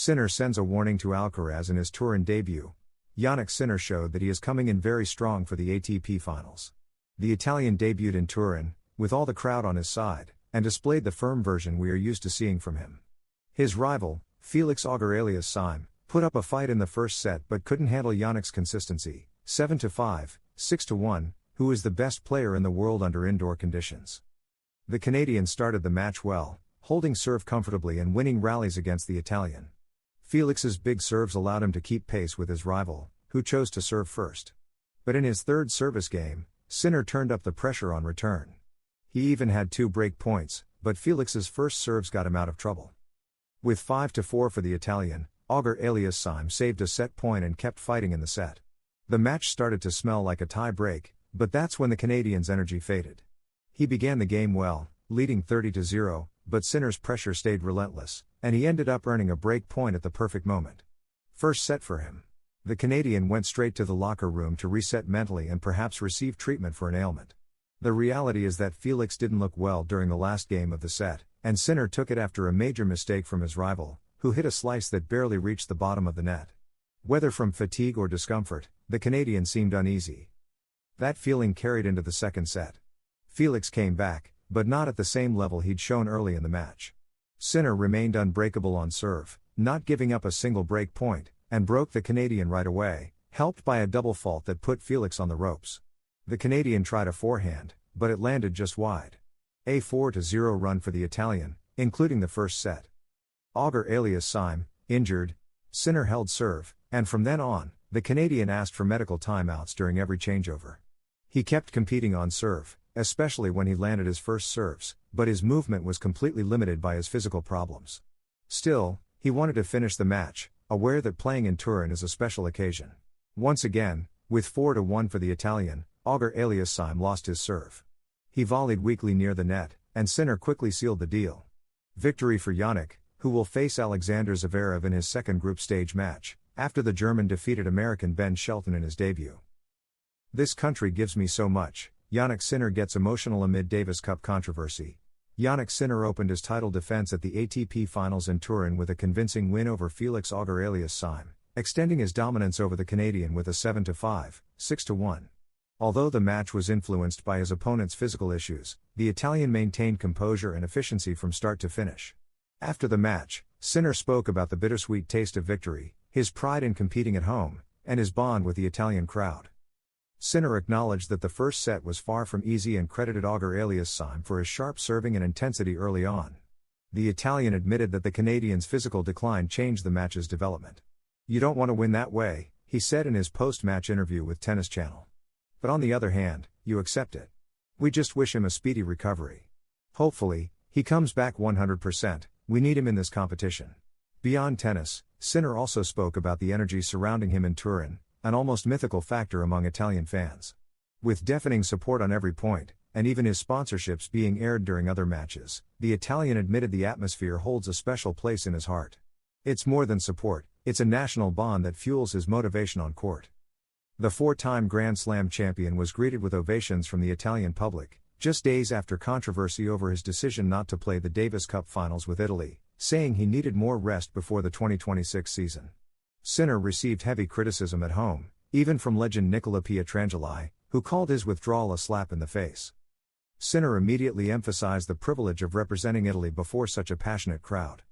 Sinner sends a warning to Alcaraz in his Turin debut. Sinner showed that he is coming in very strong for the ATP Finals. The Italian debuted in Turin, with all the crowd on his side, and displayed the firm version we are used to seeing from him. His rival, Felix Auger-Aliassime, put up a fight in the first set but couldn't handle Jannik's consistency, 7-5, 6-1, who is the best player in the world under indoor conditions. The Canadian started the match well, holding serve comfortably and winning rallies against the Italian. Felix's big serves allowed him to keep pace with his rival, who chose to serve first. But in his third service game, Sinner turned up the pressure on return. He even had 2 break points, but Felix's first serves got him out of trouble. With 5-4 for the Italian, Auger-Aliassime saved a set point and kept fighting in the set. The match started to smell like a tie break, but that's when the Canadian's energy faded. He began the game well, leading 30-0, but Sinner's pressure stayed relentless, and he ended up earning a break point at the perfect moment. First set for him. The Canadian went straight to the locker room to reset mentally and perhaps receive treatment for an ailment. The reality is that Felix didn't look well during the last game of the set, and Sinner took it after a major mistake from his rival, who hit a slice that barely reached the bottom of the net. Whether from fatigue or discomfort, the Canadian seemed uneasy. That feeling carried into the second set. Felix came back, but not at the same level he'd shown early in the match. Sinner remained unbreakable on serve, not giving up a single break point, and broke the Canadian right away, helped by a double fault that put Felix on the ropes. The Canadian tried a forehand, but it landed just wide. A 4-0 run for the Italian, including the first set. Auger-Aliassime, injured. Sinner held serve, and from then on, the Canadian asked for medical timeouts during every changeover. He kept competing on serve, especially when he landed his first serves, but his movement was completely limited by his physical problems. Still, he wanted to finish the match, aware that playing in Turin is a special occasion. Once again, with 4-1 for the Italian, Auger-Aliassime lost his serve. He volleyed weakly near the net, and Sinner quickly sealed the deal. Victory for Jannik, who will face Alexander Zverev in his second group stage match, after the German defeated American Ben Shelton in his debut. This country gives me so much. Jannik Sinner gets emotional amid Davis Cup controversy. Jannik Sinner opened his title defense at the ATP Finals in Turin with a convincing win over Felix Auger-Aliassime, extending his dominance over the Canadian with a 7-5, 6-1. Although the match was influenced by his opponent's physical issues, the Italian maintained composure and efficiency from start to finish. After the match, Sinner spoke about the bittersweet taste of victory, his pride in competing at home, and his bond with the Italian crowd. Sinner acknowledged that the first set was far from easy and credited Auger-Aliassime for his sharp serving and intensity early on. The Italian admitted that the Canadian's physical decline changed the match's development. "You don't want to win that way," he said in his post-match interview with Tennis Channel. "But on the other hand, you accept it. We just wish him a speedy recovery. Hopefully, he comes back 100%, we need him in this competition." Beyond tennis, Sinner also spoke about the energy surrounding him in Turin, an almost mythical factor among Italian fans. With deafening support on every point, and even his sponsorships being aired during other matches, the Italian admitted the atmosphere holds a special place in his heart. "It's more than support, it's a national bond that fuels his motivation on court." The 4-time Grand Slam champion was greeted with ovations from the Italian public, just days after controversy over his decision not to play the Davis Cup Finals with Italy, saying he needed more rest before the 2026 season. Sinner received heavy criticism at home, even from legend Nicola Pietrangeli, who called his withdrawal a slap in the face. Sinner immediately emphasized the privilege of representing Italy before such a passionate crowd.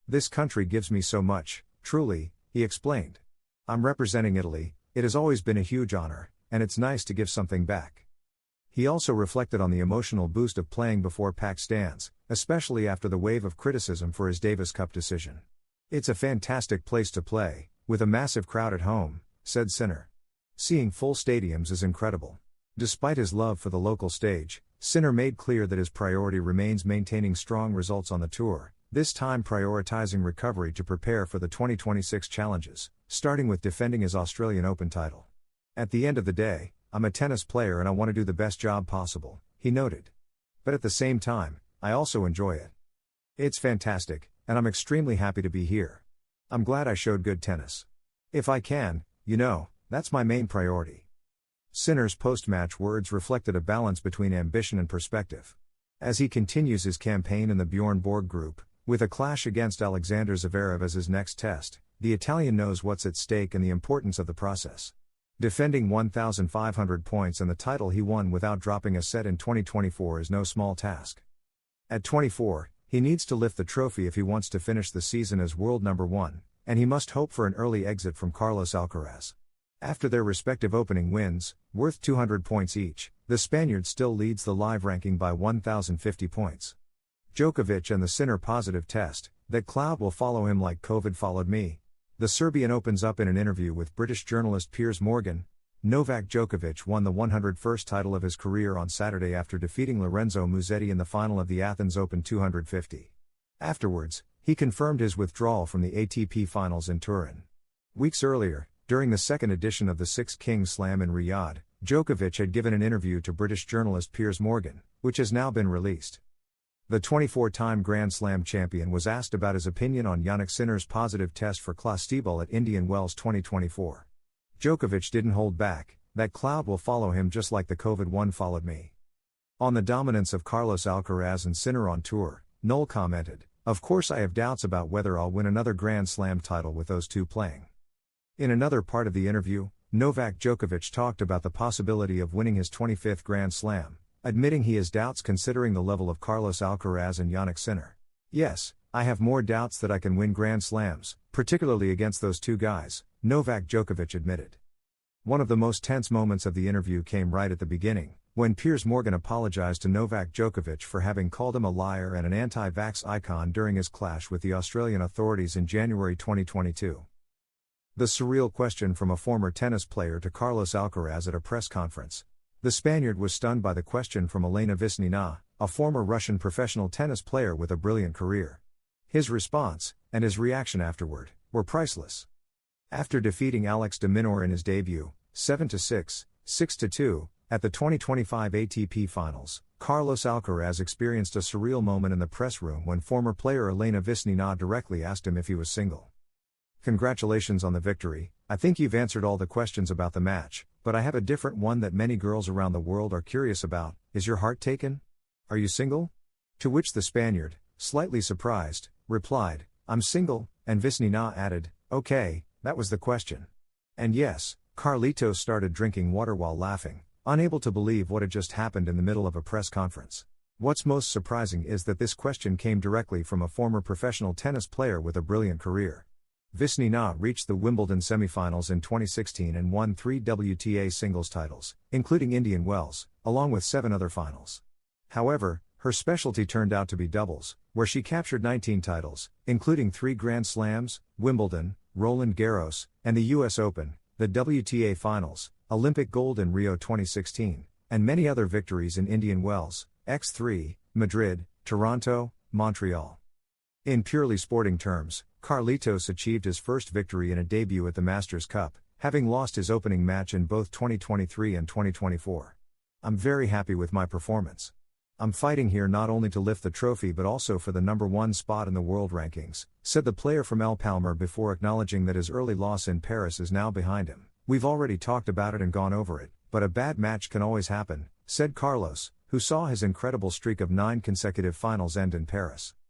"This country gives me so much, truly," he explained. "I'm representing Italy, it has always been a huge honor, and it's nice to give something back." He also reflected on the emotional boost of playing before packed stands, especially after the wave of criticism for his Davis Cup decision. "It's a fantastic place to play, with a massive crowd at home," said Sinner. "Seeing full stadiums is incredible." Despite his love for the local stage, Sinner made clear that his priority remains maintaining strong results on the tour, this time prioritizing recovery to prepare for the 2026 challenges, starting with defending his Australian Open title. "At the end of the day, I'm a tennis player and I want to do the best job possible," he noted. "But at the same time, I also enjoy it. It's fantastic, and I'm extremely happy to be here. I'm glad I showed good tennis. If I can, that's my main priority." Sinner's post-match words reflected a balance between ambition and perspective. As he continues his campaign in the Bjorn Borg Group, With a clash against Alexander Zverev as his next test, the Italian knows what's at stake and the importance of the process. Defending 1,500 points and the title he won without dropping a set in 2024 is no small task. At 24, he needs to lift the trophy if he wants to finish the season as world number one, and he must hope for an early exit from Carlos Alcaraz. After their respective opening wins, worth 200 points each, the Spaniard still leads the live ranking by 1,050 points. Djokovic and the Sinner positive test, that cloud will follow him like COVID followed me. The Serbian opens up in an interview with British journalist Piers Morgan. Novak Djokovic won the 101st title of his career on Saturday after defeating Lorenzo Musetti in the final of the Athens Open 250. Afterwards, he confirmed his withdrawal from the ATP Finals in Turin. Weeks earlier, during the second edition of the Six Kings Slam in Riyadh, Djokovic had given an interview to British journalist Piers Morgan, which has now been released. The 24-time Grand Slam champion was asked about his opinion on Jannik Sinner's positive test for Clostebol at Indian Wells 2024. Djokovic didn't hold back, that cloud will follow him just like the COVID one followed me. On the dominance of Carlos Alcaraz and Sinner on tour, Noel commented, "Of course I have doubts about whether I'll win another Grand Slam title with those two playing." In another part of the interview, Novak Djokovic talked about the possibility of winning his 25th Grand Slam, admitting he has doubts considering the level of Carlos Alcaraz and Jannik Sinner. "Yes, I have more doubts that I can win Grand Slams, particularly against those two guys," Novak Djokovic admitted. One of the most tense moments of the interview came right at the beginning, when Piers Morgan apologized to Novak Djokovic for having called him a liar and an anti-vax icon during his clash with the Australian authorities in January 2022. The surreal question from a former tennis player to Carlos Alcaraz at a press conference. The Spaniard was stunned by the question from Elena Vesnina, a former Russian professional tennis player with a brilliant career. His response, and his reaction afterward, were priceless. After defeating Alex de Minaur in his debut, 7-6, 6-2, at the 2025 ATP Finals, Carlos Alcaraz experienced a surreal moment in the press room when former player Elena Vesnina directly asked him if he was single. "Congratulations on the victory, I think you've answered all the questions about the match, but I have a different one that many girls around the world are curious about. Is your heart taken? Are you single?" To which the Spaniard, slightly surprised, replied, "I'm single," and Vesnina added, "Okay, that was the question." And yes, Carlitos started drinking water while laughing, unable to believe what had just happened in the middle of a press conference. What's most surprising is that this question came directly from a former professional tennis player with a brilliant career. Vesnina reached the Wimbledon semifinals in 2016 and won 3 WTA singles titles, including Indian Wells, along with 7 other finals. However, her specialty turned out to be doubles, where she captured 19 titles, including 3 Grand Slams, Wimbledon, Roland Garros, and the US Open, the WTA Finals, Olympic gold in Rio 2016, and many other victories in Indian Wells, X3, Madrid, Toronto, Montreal. In purely sporting terms, Carlitos achieved his first victory in a debut at the Masters Cup, having lost his opening match in both 2023 and 2024. "I'm very happy with my performance. I'm fighting here not only to lift the trophy but also for the number 1 spot in the world rankings," said the player from El Palmar before acknowledging that his early loss in Paris is now behind him. "We've already talked about it and gone over it, but a bad match can always happen," said Carlos, who saw his incredible streak of 9 consecutive finals end in Paris.